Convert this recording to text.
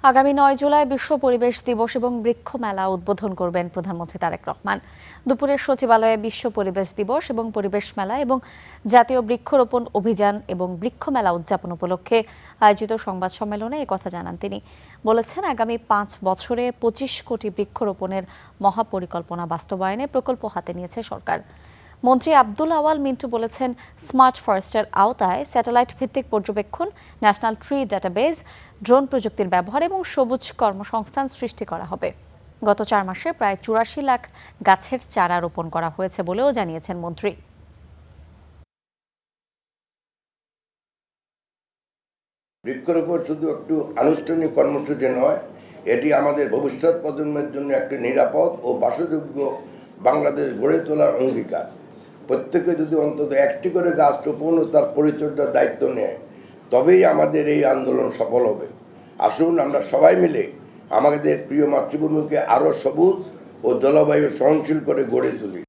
আগামী ৯ জুলাই বিশ্ব পরিবেশ দিবস এবং বৃক্ষ মেলা উদ্বোধন করবেন প্রধানমন্ত্রী তারেক রহমান। দুপুরে সচিবালয়ে বিশ্ব পরিবেশ দিবস এবং পরিবেশ মেলা এবং জাতীয় বৃক্ষরোপণ অভিযান এবং বৃক্ষ মেলা উদযাপন উপলক্ষে আয়োজিত সংবাদ সম্মেলনে একথা জানান তিনি। বলেছেন, আগামী 5 বছরে 25 কোটি বৃক্ষরোপণের মহাপরিকল্পনা বাস্তবায়নে প্রকল্প হাতে নিয়েছে সরকার। মন্ত্রী আব্দুল আওয়াল মিন্টু বলেছেন, স্মার্ট ফরেস্টের আওতায় স্যাটেলাইট ভিত্তিক পর্যবেক্ষণ, ন্যাশনাল ট্রি ডাটাবেজ, ড্রোন প্রযুক্তির ব্যবহার এবং সবুজ কর্মসংস্থান সৃষ্টি করা হবে। গত 4 মাসে প্রায় 84 লাখ গাছের চারা রোপণ করা হয়েছে বলেও জানিয়েছেন মন্ত্রী। বৃক্ষরোপণ শুধু একটু আনুষ্ঠানিক কর্মসূচি নয়, এটি আমাদের ভবিষ্যৎ প্রজন্মের জন্য একটি নিরাপদ ও বাসযোগ্য বাংলাদেশ গড়ে তোলার অঙ্গীকার। প্রত্যেকে যদি অন্তত একটি করে গাছ রোপণ ও তার পরিচর্যার দায়িত্ব নেয়, তবেই আমাদের এই আন্দোলন সফল হবে। আসুন আমরা সবাই মিলে আমাদের প্রিয় মাতৃভূমিকে আরও সবুজ ও জলবায়ু সহনশীল করে গড়ে তুলি।